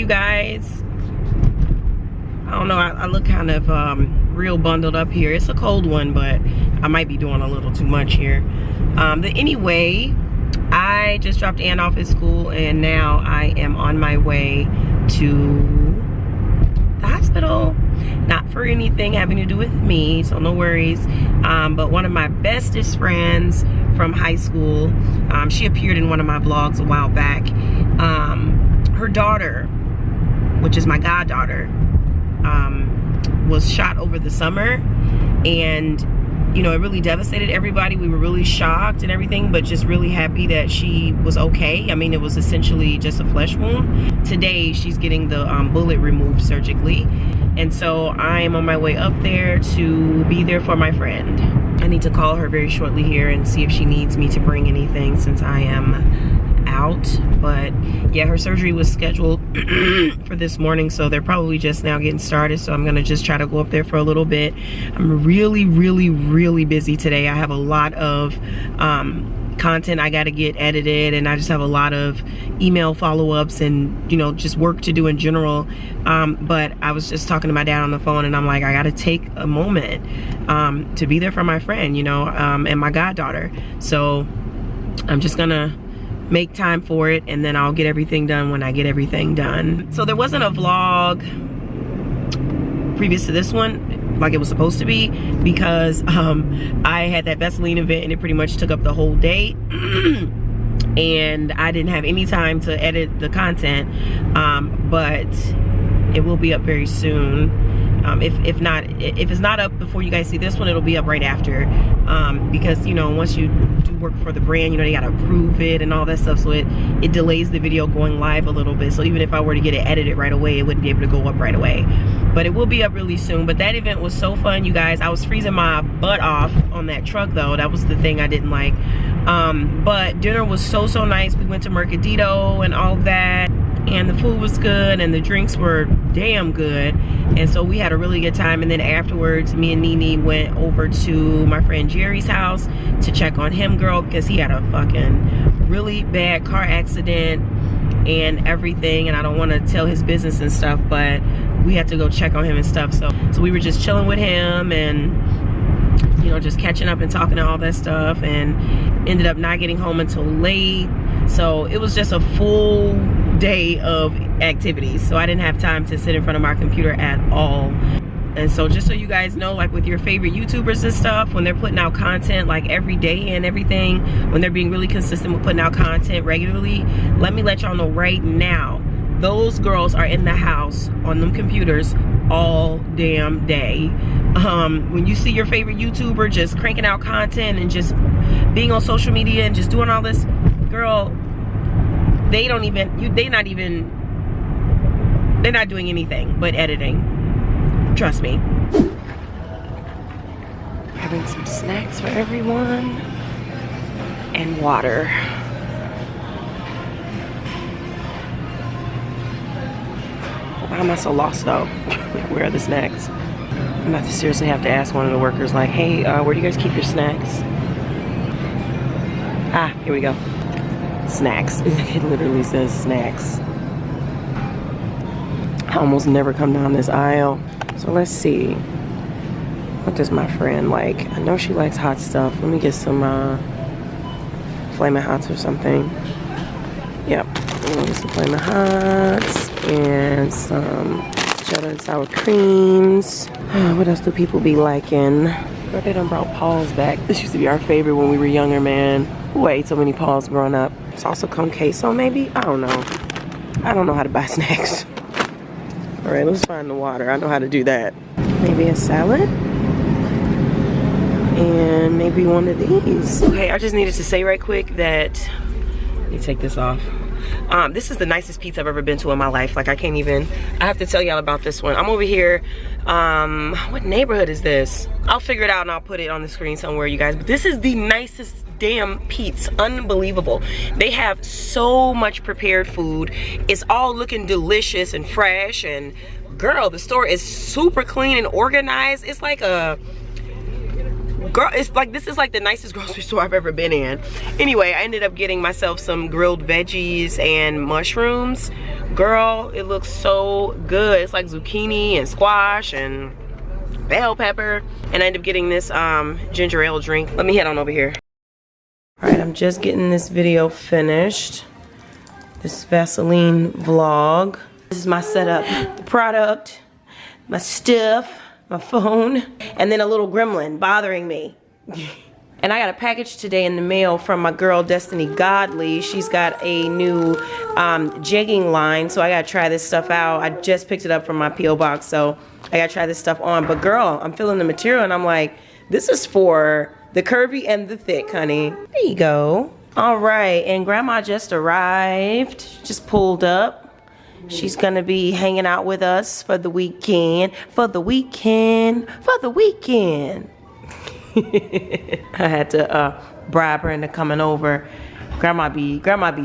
you guys. I don't know, I look kind of real bundled up here. It's a cold one, but I might be doing a little too much here. But anyway, I just dropped Ann off at school, and now I am on my way to the hospital. Not for anything having to do with me, so no worries. But one of my bestest friends from high school, she appeared in one of my vlogs a while back. Her daughter, which is my goddaughter, was shot over the summer, and you know, it really devastated everybody. We were really shocked and everything, but just really happy that she was okay. I mean, it was essentially just a flesh wound. Today she's getting the bullet removed surgically, and so I am on my way up there to be there for my friend. I need to call her very shortly here and see if she needs me to bring anything since I am out. But yeah, her surgery was scheduled for this morning, so they're probably just now getting started, so I'm gonna just try to go up there for a little bit. I'm really busy today. I have a lot of content I got to get edited, and I just have a lot of email follow-ups and, you know, just work to do in general. But I was just talking to my dad on the phone, and I'm like, I got to take a moment to be there for my friend, you know, and my goddaughter. So I'm just gonna make time for it, and then I'll get everything done when I get everything done. So there wasn't a vlog previous to this one like it was supposed to be, because I had that Vaseline event and it pretty much took up the whole day. And I didn't have any time to edit the content, but it will be up very soon. If it's not up before you guys see this one, it'll be up right after, because, you know, once you do work for the brand, you know, they gotta approve it and all that stuff, so it delays the video going live a little bit. So even if I were to get it edited right away, it wouldn't be able to go up right away, but it will be up really soon. But that event was so fun, you guys. I was freezing my butt off on that truck though. That was the thing I didn't like. But dinner was so nice. We went to Mercadito and all that, and the food was good and the drinks were damn good, and so we had a really good time. And then afterwards, me and Nene went over to my friend Jerry's house to check on him, girl, because he had a fucking really bad car accident and everything, and I don't want to tell his business and stuff, but we had to go check on him and stuff. So we were just chilling with him and, you know, just catching up and talking and all that stuff, and ended up not getting home until late. So it was just a full day of activities, so I didn't have time to sit in front of my computer at all. And so just so you guys know, like with your favorite YouTubers and stuff, when they're putting out content like every day and everything, when they're being really consistent with putting out content regularly, let me let y'all know right now, those girls are in the house on them computers all damn day. When you see your favorite YouTuber just cranking out content and just being on social media and just doing all this, girl, they're not doing anything but editing. Trust me. Having some snacks for everyone and water. Why am I so lost though? Like, where are the snacks? I'm about to seriously have to ask one of the workers, like, hey, where do you guys keep your snacks? Ah, here we go. Snacks. It literally says snacks. I almost never come down this aisle. So let's see. What does my friend like? I know she likes hot stuff. Let me get some Flamin' Hots or something. Yep. I'm gonna get some Flamin' Hots and some cheddar and sour creams. What else do people be liking? Girl, they done brought Paul's back. This used to be our favorite when we were younger, man. Who ate so many Paul's growing up? Salsa con queso, maybe? I don't know. I don't know how to buy snacks. All right, let's find the water. I know how to do that. Maybe a salad? And maybe one of these. Okay, I just needed to say right quick that, let me take this off. This is the nicest pizza I've ever been to in my life. Like, I can't even, I have to tell y'all about this one. I'm over here, what neighborhood is this? I'll figure it out and I'll put it on the screen somewhere, you guys. But this is the nicest damn pizza. Unbelievable. They have so much prepared food. It's all looking delicious and fresh, and girl, the store is super clean and organized. It's like a girl, it's like, this is like the nicest grocery store I've ever been in. Anyway, I ended up getting myself some grilled veggies and mushrooms Girl, it looks so good. It's like zucchini and squash and bell pepper. And I ended up getting this ginger ale drink. Let me head on over here. All right, I'm just getting this video finished. This Vaseline vlog. This is my setup. The product, my stuff, my phone, and then a little gremlin bothering me. And I got a package today in the mail from my girl Destiny Godly. She's got a new jegging line, so I gotta try this stuff out. I just picked it up from my P.O. box, so I gotta try this stuff on. But girl, I'm feeling the material and I'm like, this is for the curvy and the thick, honey. There you go. All right, and grandma just arrived. She just pulled up. She's gonna be hanging out with us for the weekend. For the weekend. For the weekend. I had to bribe her into coming over. Grandma be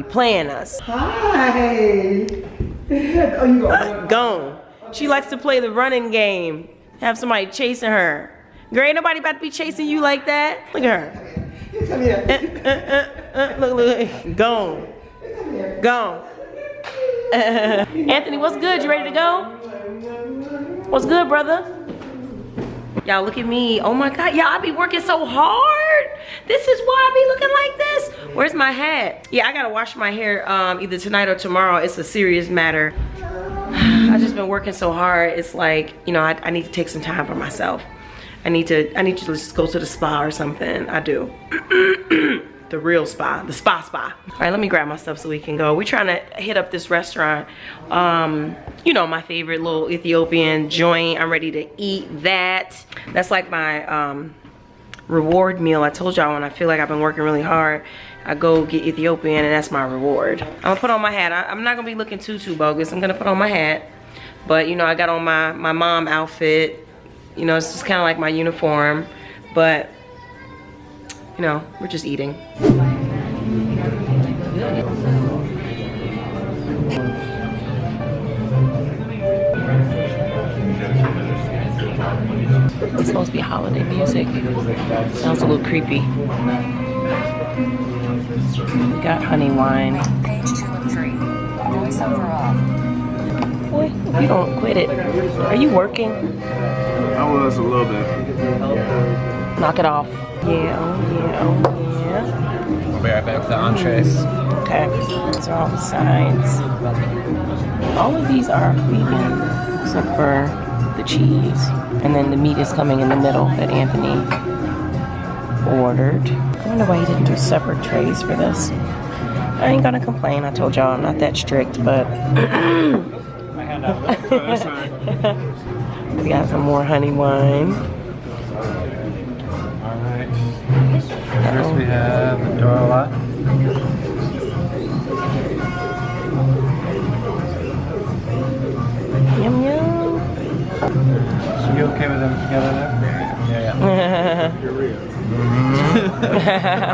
playing us. Hi. Oh, you Gone. She likes to play the running game. Have somebody chasing her. Girl, ain't nobody about to be chasing you like that. Look at her. Come here. Look. Gone. Gone. Anthony, what's good? You ready to go? What's good, brother? Y'all look at me. Oh my God, y'all, I be working so hard. This is why I be looking like this. Where's my hat? Yeah, I gotta wash my hair either tonight or tomorrow. It's a serious matter. I just been working so hard. It's like, you know, I need to take some time for myself. I need to just go to the spa or something. I do. The real spa, the spa. All right, let me grab my stuff so we can go. We're trying to hit up this restaurant. You know, my favorite little Ethiopian joint. I'm ready to eat that. That's like my reward meal. I told y'all when I feel like I've been working really hard, I go get Ethiopian and that's my reward. I'm gonna put on my hat. I'm not gonna be looking too bogus. I'm gonna put on my hat. But you know, I got on my mom outfit. You know, it's just kind of like my uniform. But you know, we're just eating. It's supposed to be holiday music. Sounds a little creepy. We got honey wine. Page 2 and 3. Voiceover off. Boy, if you don't quit it. Are you working? I was a little bit. Knock it off. Yeah, oh yeah. I'll be right back with the entrees. Okay, these are all the sides. All of these are vegan, except for the cheese. And then the meat is coming in the middle that Anthony ordered. I wonder why he didn't do separate trays for this. I ain't gonna complain. I told y'all I'm not that strict, but we got some more honey wine. First we have the Dora. Yum yum. Are you okay with them together there? Yeah.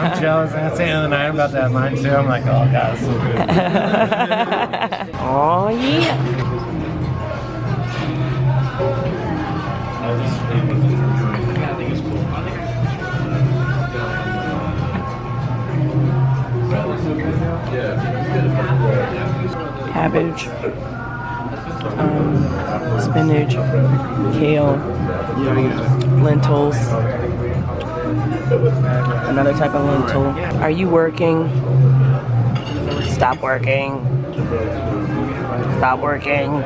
I'm jealous. I was saying the other night about that line too. I'm like, oh God, it's so good. Oh yeah. Cabbage, spinach, kale, lentils, another type of lentil. Are you working? Stop working. Stop working.